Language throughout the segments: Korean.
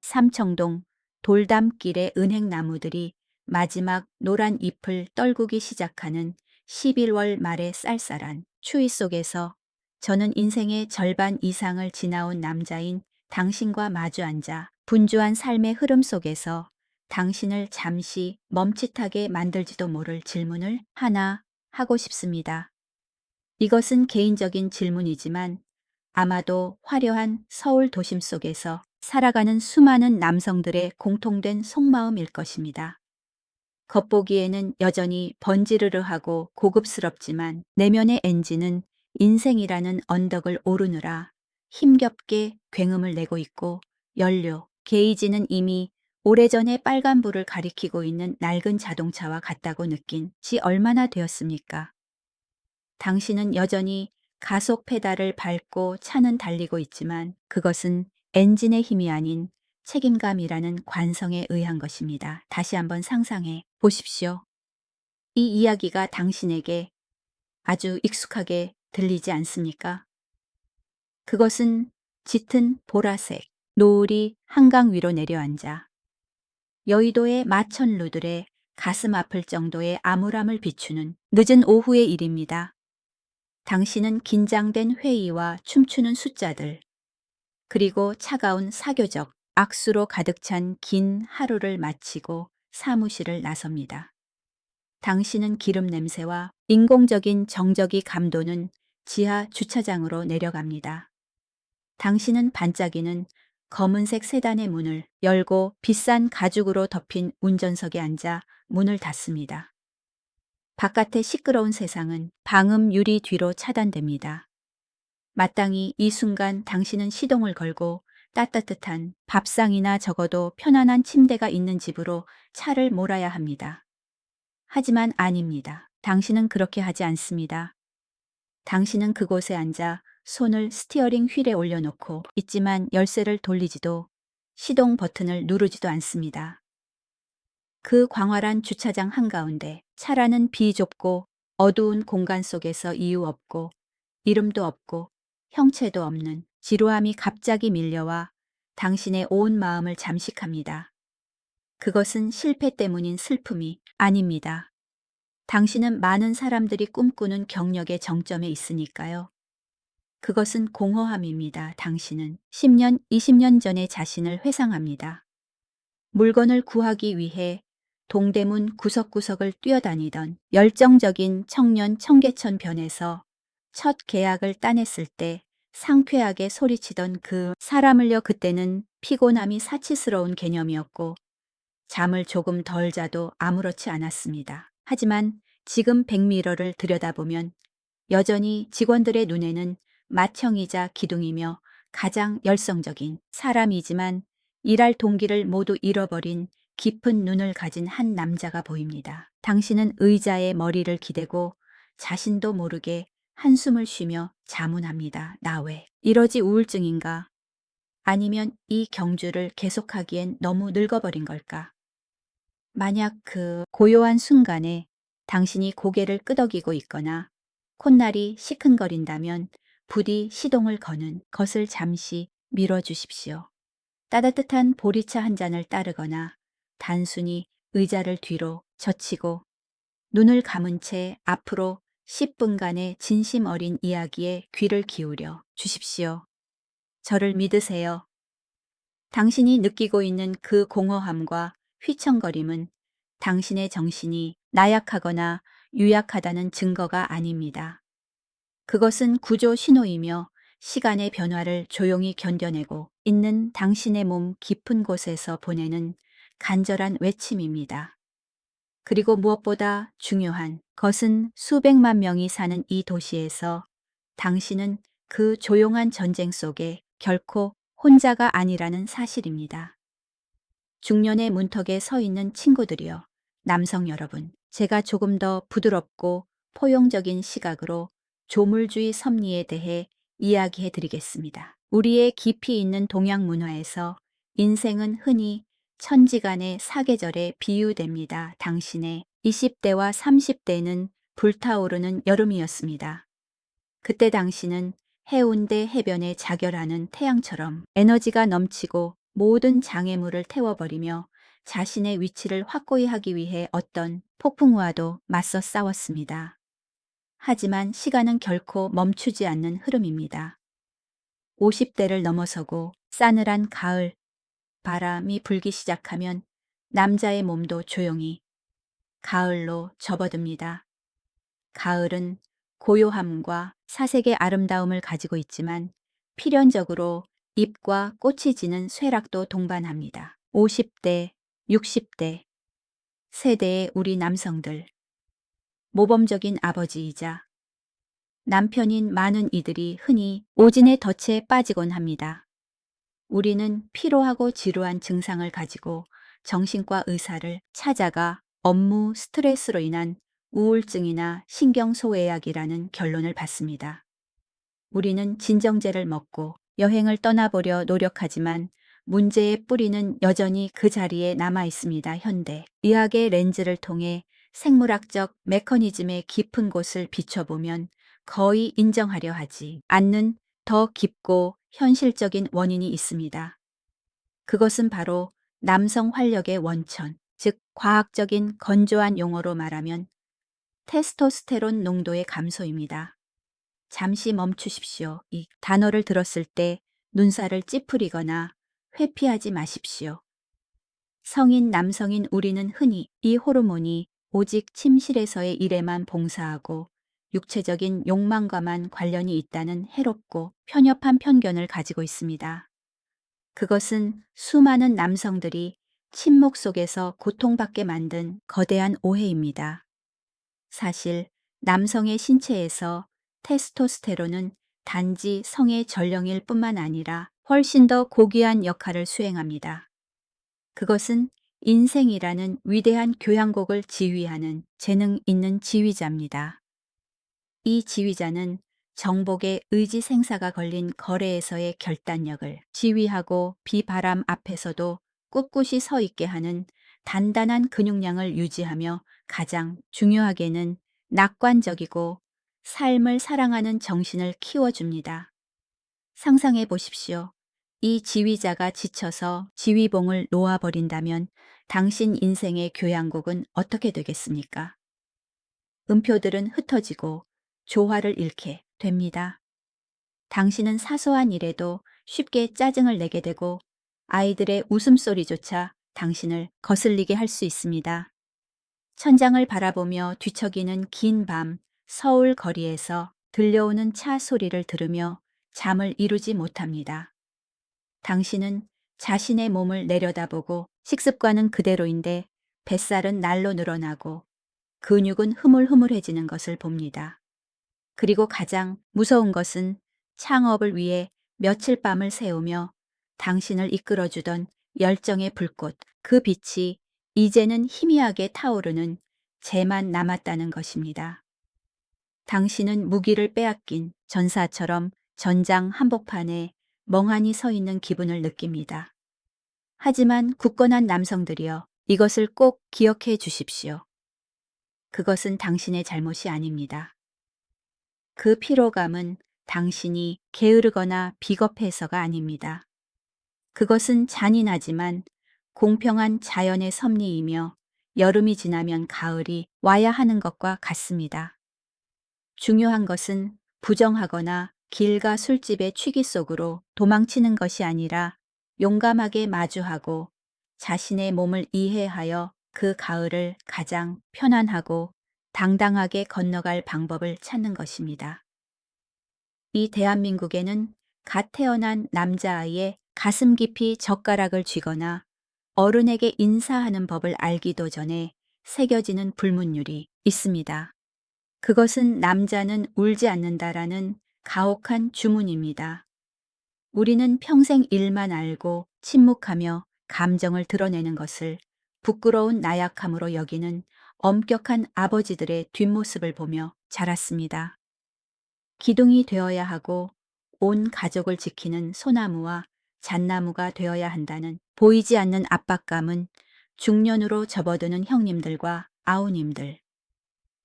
삼청동 돌담길의 은행나무들이 마지막 노란 잎을 떨구기 시작하는 11월 말의 쌀쌀한 추위 속에서 저는 인생의 절반 이상을 지나온 남자인 당신과 마주 앉아 분주한 삶의 흐름 속에서 당신을 잠시 멈칫하게 만들지도 모를 질문을 하나 하고 싶습니다. 이것은 개인적인 질문이지만 아마도 화려한 서울 도심 속에서 살아가는 수많은 남성들의 공통된 속마음일 것입니다. 겉보기에는 여전히 번지르르하고 고급스럽지만 내면의 엔진은 인생이라는 언덕을 오르느라 힘겹게 굉음을 내고 있고 연료, 게이지는 이미 오래전에 빨간불을 가리키고 있는 낡은 자동차와 같다고 느낀 지 얼마나 되었습니까? 당신은 여전히 가속 페달을 밟고 차는 달리고 있지만 그것은 엔진의 힘이 아닌 책임감이라는 관성에 의한 것입니다. 다시 한번 상상해 보십시오. 이 이야기가 당신에게 아주 익숙하게 들리지 않습니까? 그것은 짙은 보라색 노을이 한강 위로 내려앉아 여의도의 마천루들의 가슴 아플 정도의 암울함을 비추는 늦은 오후의 일입니다. 당신은 긴장된 회의와 춤추는 숫자들, 그리고 차가운 사교적 악수로 가득 찬 긴 하루를 마치고 사무실을 나섭니다. 당신은 기름 냄새와 인공적인 정적이 감도는 지하 주차장으로 내려갑니다. 당신은 반짝이는 검은색 세단의 문을 열고 비싼 가죽으로 덮인 운전석에 앉아 문을 닫습니다. 바깥의 시끄러운 세상은 방음 유리 뒤로 차단됩니다. 마땅히 이 순간 당신은 시동을 걸고 따뜻한 밥상이나 적어도 편안한 침대가 있는 집으로 차를 몰아야 합니다. 하지만 아닙니다. 당신은 그렇게 하지 않습니다. 당신은 그곳에 앉아 손을 스티어링 휠에 올려놓고 있지만 열쇠를 돌리지도 시동 버튼을 누르지도 않습니다. 그 광활한 주차장 한가운데 차라는 비좁고 어두운 공간 속에서 이유 없고 이름도 없고 형체도 없는 지루함이 갑자기 밀려와 당신의 온 마음을 잠식합니다. 그것은 실패 때문인 슬픔이 아닙니다. 당신은 많은 사람들이 꿈꾸는 경력의 정점에 있으니까요. 그것은 공허함입니다. 당신은 10년, 20년 전의 자신을 회상합니다. 물건을 구하기 위해 동대문 구석구석을 뛰어다니던 열정적인 청년 청계천 변에서 첫 계약을 따냈을 때 상쾌하게 소리치던 그 사람을요. 그때는 피곤함이 사치스러운 개념이었고 잠을 조금 덜 자도 아무렇지 않았습니다. 하지만 지금 백미러를 들여다보면 여전히 직원들의 눈에는 맏형이자 기둥이며 가장 열성적인 사람이지만 일할 동기를 모두 잃어버린 깊은 눈을 가진 한 남자가 보입니다. 당신은 의자에 머리를 기대고 자신도 모르게 한숨을 쉬며 자문합니다. 나 왜 이러지 우울증인가? 아니면 이 경주를 계속하기엔 너무 늙어버린 걸까? 만약 그 고요한 순간에 당신이 고개를 끄덕이고 있거나 콧날이 시큰거린다면 부디 시동을 거는 것을 잠시 밀어주십시오. 따뜻한 보리차 한 잔을 따르거나 단순히 의자를 뒤로 젖히고 눈을 감은 채 앞으로 10분간의 진심 어린 이야기에 귀를 기울여 주십시오. 저를 믿으세요. 당신이 느끼고 있는 그 공허함과 휘청거림은 당신의 정신이 나약하거나 유약하다는 증거가 아닙니다. 그것은 구조 신호이며 시간의 변화를 조용히 견뎌내고 있는 당신의 몸 깊은 곳에서 보내는 간절한 외침입니다. 그리고 무엇보다 중요한 것은 수백만 명이 사는 이 도시에서 당신은 그 조용한 전쟁 속에 결코 혼자가 아니라는 사실입니다. 중년의 문턱에 서 있는 친구들이여, 남성 여러분, 제가 조금 더 부드럽고 포용적인 시각으로 조물주의 섭리에 대해 이야기해 드리겠습니다. 우리의 깊이 있는 동양 문화에서 인생은 흔히 천지간의 사계절에 비유됩니다. 당신의 20대와 30대는 불타오르는 여름이었습니다. 그때 당신은 해운대 해변에 자결하는 태양처럼 에너지가 넘치고 모든 장애물을 태워버리며 자신의 위치를 확고히 하기 위해 어떤 폭풍우와도 맞서 싸웠습니다. 하지만 시간은 결코 멈추지 않는 흐름입니다. 50대를 넘어서고 싸늘한 가을, 바람이 불기 시작하면 남자의 몸도 조용히 가을로 접어듭니다. 가을은 고요함과 사색의 아름다움을 가지고 있지만 필연적으로 잎과 꽃이 지는 쇠락도 동반합니다. 50대, 60대 세대의 우리 남성들, 모범적인 아버지이자 남편인 많은 이들이 흔히 오진의 덫에 빠지곤 합니다. 우리는 피로하고 지루한 증상을 가지고 정신과 의사를 찾아가 업무 스트레스로 인한 우울증이나 신경소외약이라는 결론을 받습니다. 우리는 진정제를 먹고 여행을 떠나보려 노력하지만 문제의 뿌리는 여전히 그 자리에 남아 있습니다. 현대 의학의 렌즈를 통해 생물학적 메커니즘의 깊은 곳을 비춰보면 거의 인정하려 하지 않는 더 깊고 현실적인 원인이 있습니다. 그것은 바로 남성 활력의 원천, 즉 과학적인 건조한 용어로 말하면 테스토스테론 농도의 감소입니다. 잠시 멈추십시오. 이 단어를 들었을 때 눈살을 찌푸리거나 회피하지 마십시오. 성인 남성인 우리는 흔히 이 호르몬이 오직 침실에서의 일에만 봉사하고 육체적인 욕망과만 관련이 있다는 해롭고 편협한 편견을 가지고 있습니다. 그것은 수많은 남성들이 침묵 속에서 고통받게 만든 거대한 오해입니다. 사실 남성의 신체에서 테스토스테론은 단지 성의 전령일 뿐만 아니라 훨씬 더 고귀한 역할을 수행합니다. 그것은 인생이라는 위대한 교향곡을 지휘하는 재능 있는 지휘자입니다. 이 지휘자는 정복의 의지 생사가 걸린 거래에서의 결단력을 지휘하고 비바람 앞에서도 꿋꿋이 서 있게 하는 단단한 근육량을 유지하며 가장 중요하게는 낙관적이고 삶을 사랑하는 정신을 키워줍니다. 상상해 보십시오. 이 지휘자가 지쳐서 지휘봉을 놓아버린다면 당신 인생의 교향곡은 어떻게 되겠습니까? 음표들은 흩어지고 조화를 잃게 됩니다. 당신은 사소한 일에도 쉽게 짜증을 내게 되고 아이들의 웃음소리조차 당신을 거슬리게 할 수 있습니다. 천장을 바라보며 뒤척이는 긴 밤 서울 거리에서 들려오는 차 소리를 들으며 잠을 이루지 못합니다. 당신은 자신의 몸을 내려다보고 식습관은 그대로인데 뱃살은 날로 늘어나고 근육은 흐물흐물해지는 것을 봅니다. 그리고 가장 무서운 것은 창업을 위해 며칠 밤을 새우며 당신을 이끌어주던 열정의 불꽃, 그 빛이 이제는 희미하게 타오르는 재만 남았다는 것입니다. 당신은 무기를 빼앗긴 전사처럼 전장 한복판에 멍하니 서 있는 기분을 느낍니다. 하지만 굳건한 남성들이여, 이것을 꼭 기억해 주십시오. 그것은 당신의 잘못이 아닙니다. 그 피로감은 당신이 게으르거나 비겁해서가 아닙니다. 그것은 잔인하지만 공평한 자연의 섭리이며 여름이 지나면 가을이 와야 하는 것과 같습니다. 중요한 것은 부정하거나 길가 술집의 취기 속으로 도망치는 것이 아니라 용감하게 마주하고 자신의 몸을 이해하여 그 가을을 가장 편안하고 당당하게 건너갈 방법을 찾는 것입니다. 이 대한민국에는 갓 태어난 남자아이의 가슴 깊이 젓가락을 쥐거나 어른에게 인사하는 법을 알기도 전에 새겨지는 불문율이 있습니다. 그것은 남자는 울지 않는다라는 가혹한 주문입니다. 우리는 평생 일만 알고 침묵하며 감정을 드러내는 것을 부끄러운 나약함으로 여기는 엄격한 아버지들의 뒷모습을 보며 자랐습니다. 기둥이 되어야 하고 온 가족을 지키는 소나무와 잣나무가 되어야 한다는 보이지 않는 압박감은 중년으로 접어드는 형님들과 아우님들,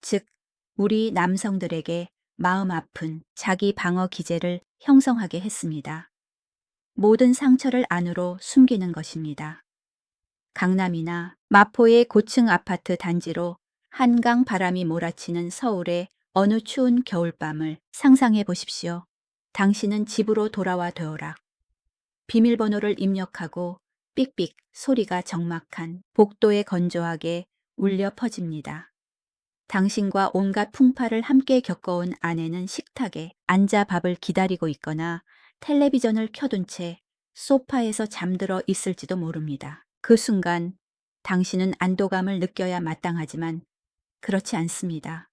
즉 우리 남성들에게 마음 아픈 자기 방어 기제를 형성하게 했습니다. 모든 상처를 안으로 숨기는 것입니다. 강남이나 마포의 고층 아파트 단지로 한강 바람이 몰아치는 서울의 어느 추운 겨울밤을 상상해 보십시오. 당신은 집으로 돌아와 되오라. 비밀번호를 입력하고 삑삑 소리가 적막한 복도에 건조하게 울려 퍼집니다. 당신과 온갖 풍파를 함께 겪어온 아내는 식탁에 앉아 밥을 기다리고 있거나 텔레비전을 켜둔 채 소파에서 잠들어 있을지도 모릅니다. 그 순간 당신은 안도감을 느껴야 마땅하지만 그렇지 않습니다.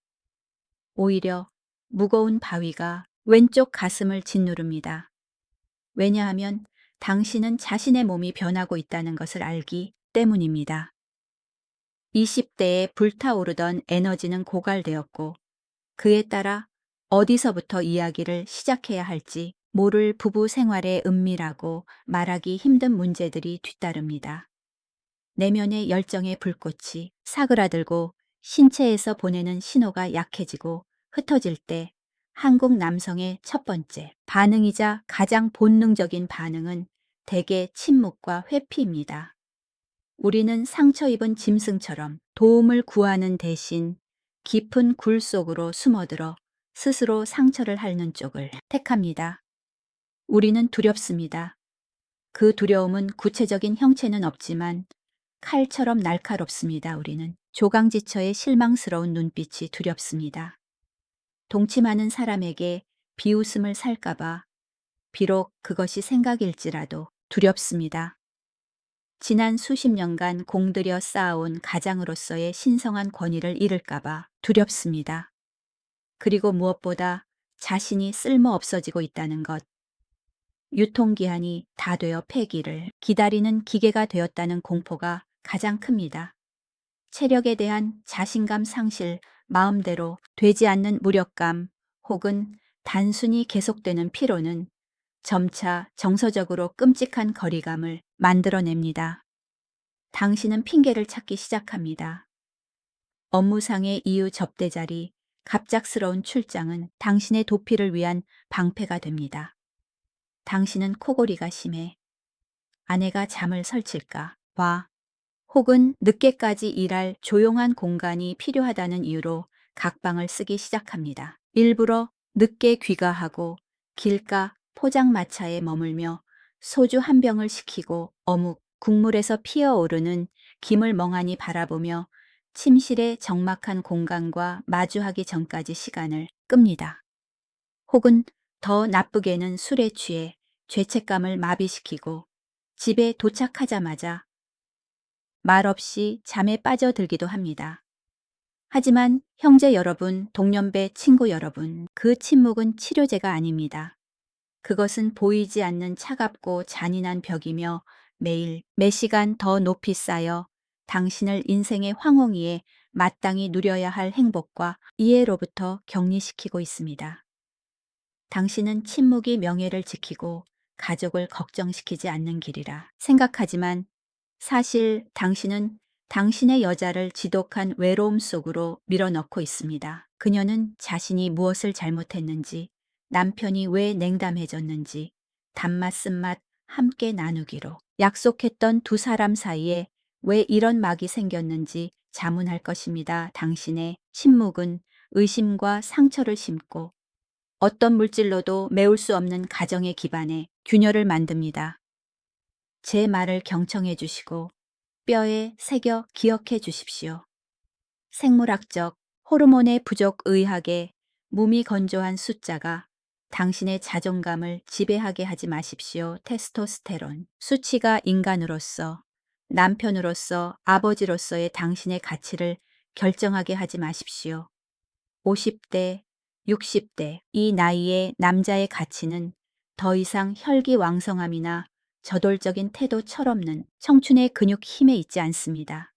오히려 무거운 바위가 왼쪽 가슴을 짓누릅니다. 왜냐하면 당신은 자신의 몸이 변하고 있다는 것을 알기 때문입니다. 20대에 불타오르던 에너지는 고갈되었고 그에 따라 어디서부터 이야기를 시작해야 할지 모를 부부 생활에 은밀하고 말하기 힘든 문제들이 뒤따릅니다. 내면의 열정의 불꽃이 사그라들고 신체에서 보내는 신호가 약해지고 흩어질 때 한국 남성의 첫 번째 반응이자 가장 본능적인 반응은 대개 침묵과 회피입니다. 우리는 상처 입은 짐승처럼 도움을 구하는 대신 깊은 굴 속으로 숨어들어 스스로 상처를 핥는 쪽을 택합니다. 우리는 두렵습니다. 그 두려움은 구체적인 형체는 없지만 칼처럼 날카롭습니다. 우리는 조강지처의 실망스러운 눈빛이 두렵습니다. 동침하는 사람에게 비웃음을 살까봐 비록 그것이 생각일지라도 두렵습니다. 지난 수십 년간 공들여 쌓아온 가장으로서의 신성한 권위를 잃을까봐 두렵습니다. 그리고 무엇보다 자신이 쓸모 없어지고 있다는 것, 유통기한이 다 되어 폐기를 기다리는 기계가 되었다는 공포가 가장 큽니다. 체력에 대한 자신감 상실, 마음대로 되지 않는 무력감 혹은 단순히 계속되는 피로는 점차 정서적으로 끔찍한 거리감을 만들어냅니다. 당신은 핑계를 찾기 시작합니다. 업무상의 이유 접대 자리, 갑작스러운 출장은 당신의 도피를 위한 방패가 됩니다. 당신은 코골이가 심해 아내가 잠을 설칠까 봐 혹은 늦게까지 일할 조용한 공간이 필요하다는 이유로 각방을 쓰기 시작합니다. 일부러 늦게 귀가하고 길가 포장마차에 머물며 소주 한 병을 시키고 어묵, 국물에서 피어오르는 김을 멍하니 바라보며 침실의 적막한 공간과 마주하기 전까지 시간을 끕니다. 혹은 더 나쁘게는 술에 취해 죄책감을 마비시키고 집에 도착하자마자 말없이 잠에 빠져들기도 합니다. 하지만 형제 여러분, 동년배 친구 여러분, 그 침묵은 치료제가 아닙니다. 그것은 보이지 않는 차갑고 잔인한 벽이며 매일 몇 시간 더 높이 쌓여 당신을 인생의 황홍이에 마땅히 누려야 할 행복과 이해로부터 격리시키고 있습니다. 당신은 침묵이 명예를 지키고 가족을 걱정시키지 않는 길이라 생각하지만 사실 당신은 당신의 여자를 지독한 외로움 속으로 밀어넣고 있습니다. 그녀는 자신이 무엇을 잘못했는지, 남편이 왜 냉담해졌는지, 단맛 쓴맛 함께 나누기로 약속했던 두 사람 사이에 왜 이런 막이 생겼는지 자문할 것입니다. 당신의 침묵은 의심과 상처를 심고 어떤 물질로도 메울 수 없는 가정의 기반에 균열을 만듭니다. 제 말을 경청해 주시고 뼈에 새겨 기억해 주십시오. 생물학적, 호르몬의 부족 의학에 몸이 건조한 숫자가 당신의 자존감을 지배하게 하지 마십시오. 테스토스테론. 수치가 인간으로서, 남편으로서, 아버지로서의 당신의 가치를 결정하게 하지 마십시오. 50대, 60대, 이 나이의 남자의 가치는 더 이상 혈기왕성함이나 저돌적인 태도 철없는 청춘의 근육 힘에 있지 않습니다.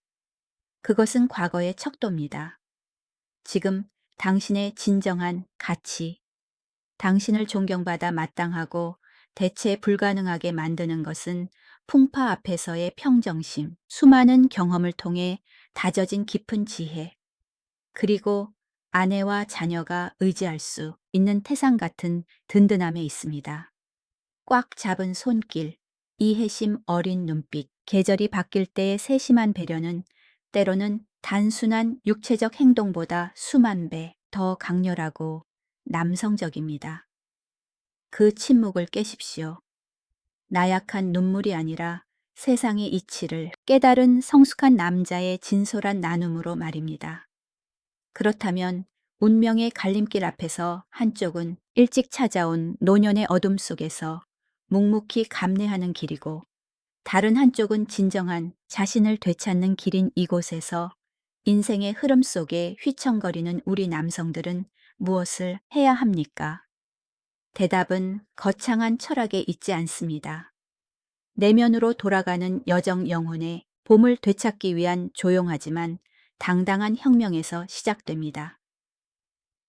그것은 과거의 척도입니다. 지금 당신의 진정한 가치, 당신을 존경받아 마땅하고 대체 불가능하게 만드는 것은 풍파 앞에서의 평정심, 수많은 경험을 통해 다져진 깊은 지혜, 그리고 아내와 자녀가 의지할 수 있는 태산 같은 든든함에 있습니다. 꽉 잡은 손길, 이해심 어린 눈빛, 계절이 바뀔 때의 세심한 배려는 때로는 단순한 육체적 행동보다 수만 배 더 강렬하고 남성적입니다. 그 침묵을 깨십시오. 나약한 눈물이 아니라 세상의 이치를 깨달은 성숙한 남자의 진솔한 나눔으로 말입니다. 그렇다면 운명의 갈림길 앞에서 한쪽은 일찍 찾아온 노년의 어둠 속에서 묵묵히 감내하는 길이고, 다른 한쪽은 진정한 자신을 되찾는 길인 이곳에서 인생의 흐름 속에 휘청거리는 우리 남성들은 무엇을 해야 합니까? 대답은 거창한 철학에 있지 않습니다. 내면으로 돌아가는 여정 영혼의 봄을 되찾기 위한 조용하지만 당당한 혁명에서 시작됩니다.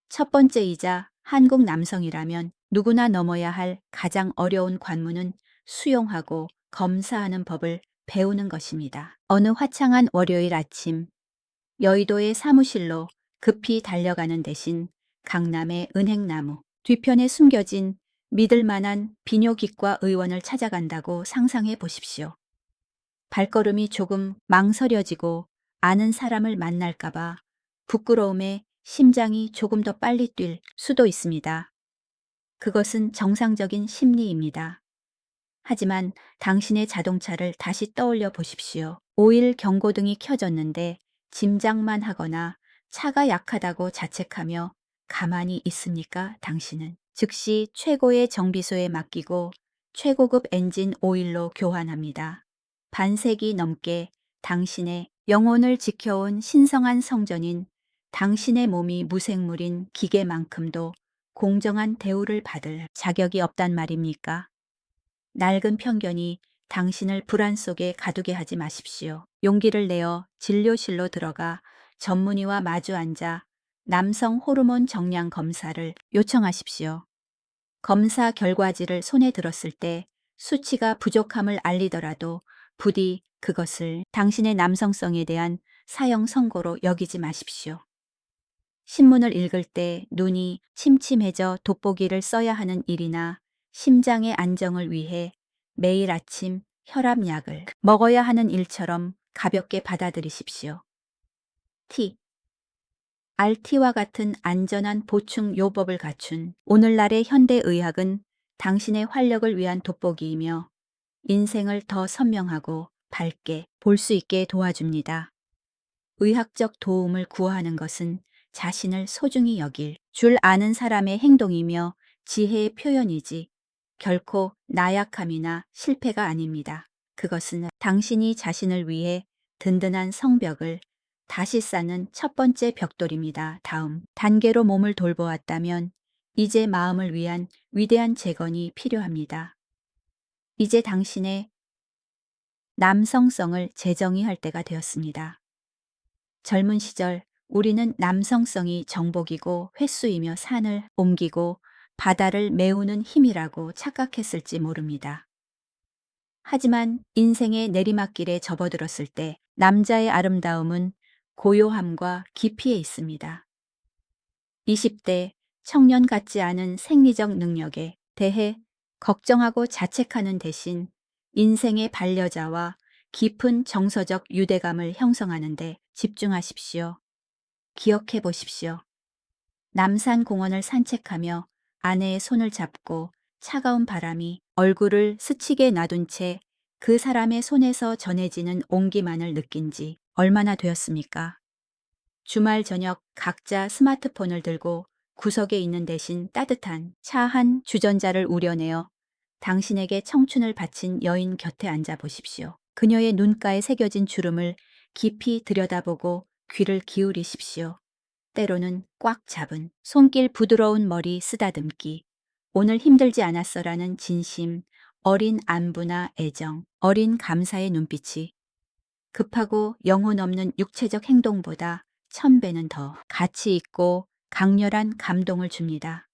첫 번째이자 한국 남성이라면 누구나 넘어야 할 가장 어려운 관문은 수용하고 검사하는 법을 배우는 것입니다. 어느 화창한 월요일 아침, 여의도의 사무실로 급히 달려가는 대신 강남의 은행나무 뒤편에 숨겨진 믿을 만한 비뇨기과 의원을 찾아간다고 상상해 보십시오. 발걸음이 조금 망설여지고 아는 사람을 만날까봐 부끄러움에 심장이 조금 더 빨리 뛸 수도 있습니다. 그것은 정상적인 심리입니다. 하지만 당신의 자동차를 다시 떠올려 보십시오. 오일 경고등이 켜졌는데 짐작만 하거나 차가 약하다고 자책하며 가만히 있습니까, 당신은? 즉시 최고의 정비소에 맡기고 최고급 엔진 오일로 교환합니다. 반세기 넘게 당신의 영혼을 지켜온 신성한 성전인 당신의 몸이 무생물인 기계만큼도 공정한 대우를 받을 자격이 없단 말입니까? 낡은 편견이 당신을 불안 속에 가두게 하지 마십시오. 용기를 내어 진료실로 들어가 전문의와 마주 앉아 남성 호르몬 정량 검사를 요청하십시오. 검사 결과지를 손에 들었을 때 수치가 부족함을 알리더라도 부디 그것을 당신의 남성성에 대한 사형 선고로 여기지 마십시오. 신문을 읽을 때 눈이 침침해져 돋보기를 써야 하는 일이나 심장의 안정을 위해 매일 아침 혈압약을 먹어야 하는 일처럼 가볍게 받아들이십시오. T. RT와 같은 안전한 보충 요법을 갖춘 오늘날의 현대의학은 당신의 활력을 위한 돋보기이며 인생을 더 선명하고 밝게 볼 수 있게 도와줍니다. 의학적 도움을 구하는 것은 자신을 소중히 여길 줄 아는 사람의 행동이며 지혜의 표현이지 결코 나약함이나 실패가 아닙니다. 그것은 당신이 자신을 위해 든든한 성벽을 다시 쌓는 첫 번째 벽돌입니다. 다음 단계로 몸을 돌보았다면 이제 마음을 위한 위대한 재건이 필요합니다. 이제 당신의 남성성을 재정의할 때가 되었습니다. 젊은 시절 우리는 남성성이 정복이고 횟수이며 산을 옮기고 바다를 메우는 힘이라고 착각했을지 모릅니다. 하지만 인생의 내리막길에 접어들었을 때 남자의 아름다움은 고요함과 깊이에 있습니다. 20대 청년 같지 않은 생리적 능력에 대해 걱정하고 자책하는 대신 인생의 반려자와 깊은 정서적 유대감을 형성하는 데 집중하십시오. 기억해 보십시오. 남산공원을 산책하며 아내의 손을 잡고 차가운 바람이 얼굴을 스치게 놔둔 채 그 사람의 손에서 전해지는 온기만을 느낀 지 얼마나 되었습니까? 주말 저녁 각자 스마트폰을 들고 구석에 있는 대신 따뜻한 차 한 주전자를 우려내어 당신에게 청춘을 바친 여인 곁에 앉아 보십시오. 그녀의 눈가에 새겨진 주름을 깊이 들여다보고 귀를 기울이십시오. 때로는 꽉 잡은 손길 부드러운 머리 쓰다듬기, 오늘 힘들지 않았어라는 진심, 어린 안부나 애정, 어린 감사의 눈빛이 급하고 영혼 없는 육체적 행동보다 1000배는 더 가치 있고 강렬한 감동을 줍니다.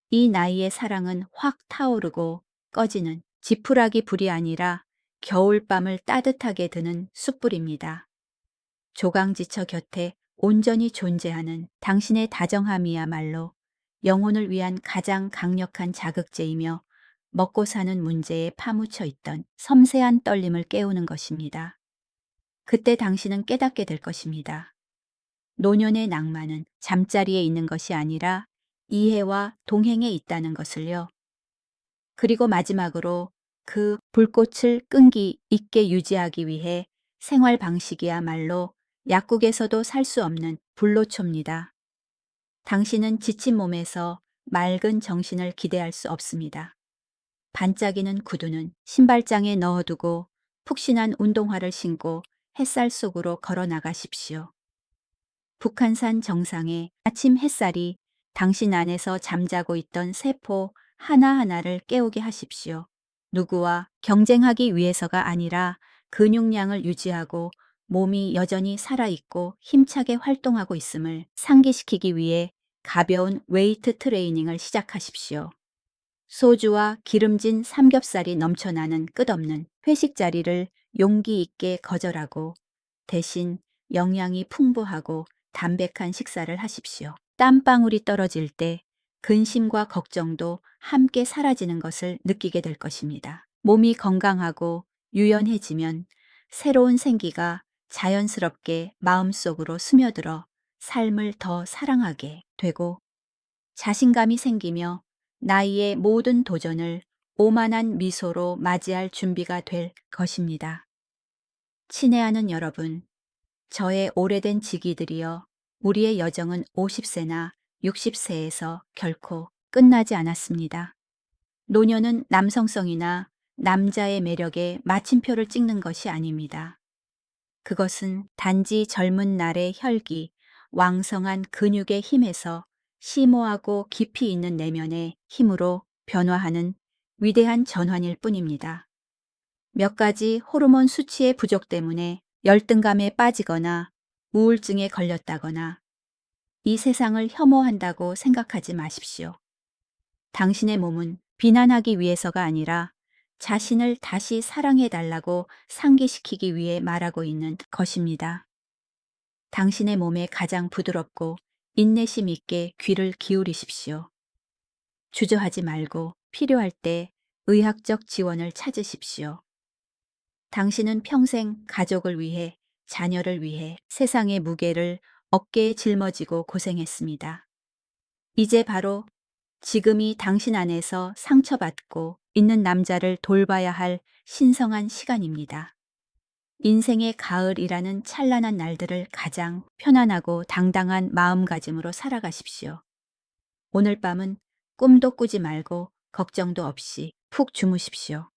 이 나이의 사랑은 확 타오르고 꺼지는 지푸라기 불이 아니라 겨울밤을 따뜻하게 드는 숯불입니다. 조강지처 곁에 온전히 존재하는 당신의 다정함이야말로 영혼을 위한 가장 강력한 자극제이며 먹고 사는 문제에 파묻혀 있던 섬세한 떨림을 깨우는 것입니다. 그때 당신은 깨닫게 될 것입니다. 노년의 낭만은 잠자리에 있는 것이 아니라 이해와 동행에 있다는 것을요. 그리고 마지막으로 그 불꽃을 끈기 있게 유지하기 위해 생활 방식이야말로 약국에서도 살 수 없는 불로초입니다. 당신은 지친 몸에서 맑은 정신을 기대할 수 없습니다. 반짝이는 구두는 신발장에 넣어두고 푹신한 운동화를 신고 햇살 속으로 걸어 나가십시오. 북한산 정상에 아침 햇살이 당신 안에서 잠자고 있던 세포 하나하나를 깨우게 하십시오. 누구와 경쟁하기 위해서가 아니라 근육량을 유지하고 몸이 여전히 살아있고 힘차게 활동하고 있음을 상기시키기 위해 가벼운 웨이트 트레이닝을 시작하십시오. 소주와 기름진 삼겹살이 넘쳐나는 끝없는 회식 자리를 용기 있게 거절하고 대신 영양이 풍부하고 담백한 식사를 하십시오. 땀방울이 떨어질 때 근심과 걱정도 함께 사라지는 것을 느끼게 될 것입니다. 몸이 건강하고 유연해지면 새로운 생기가 자연스럽게 마음속으로 스며들어 삶을 더 사랑하게 되고 자신감이 생기며 나이의 모든 도전을 오만한 미소로 맞이할 준비가 될 것입니다. 친애하는 여러분, 저의 오래된 직위들이여, 우리의 여정은 50세나 60세에서 결코 끝나지 않았습니다. 노년은 남성성이나 남자의 매력에 마침표를 찍는 것이 아닙니다. 그것은 단지 젊은 날의 혈기, 왕성한 근육의 힘에서 심오하고 깊이 있는 내면의 힘으로 변화하는 위대한 전환일 뿐입니다. 몇 가지 호르몬 수치의 부족 때문에 열등감에 빠지거나 우울증에 걸렸다거나 이 세상을 혐오한다고 생각하지 마십시오. 당신의 몸은 비난하기 위해서가 아니라 자신을 다시 사랑해달라고 상기시키기 위해 말하고 있는 것입니다. 당신의 몸에 가장 부드럽고 인내심 있게 귀를 기울이십시오. 주저하지 말고 필요할 때 의학적 지원을 찾으십시오. 당신은 평생 가족을 위해, 자녀를 위해 세상의 무게를 어깨에 짊어지고 고생했습니다. 이제 바로 지금이 당신 안에서 상처받고 있는 남자를 돌봐야 할 신성한 시간입니다. 인생의 가을이라는 찬란한 날들을 가장 편안하고 당당한 마음가짐으로 살아가십시오. 오늘 밤은 꿈도 꾸지 말고 걱정도 없이 푹 주무십시오.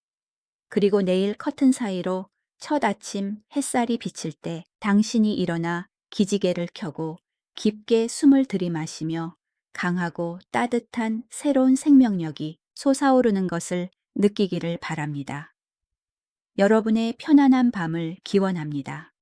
그리고 내일 커튼 사이로 첫 아침 햇살이 비칠 때 당신이 일어나 기지개를 켜고 깊게 숨을 들이마시며 강하고 따뜻한 새로운 생명력이 솟아오르는 것을 느끼기를 바랍니다. 여러분의 편안한 밤을 기원합니다.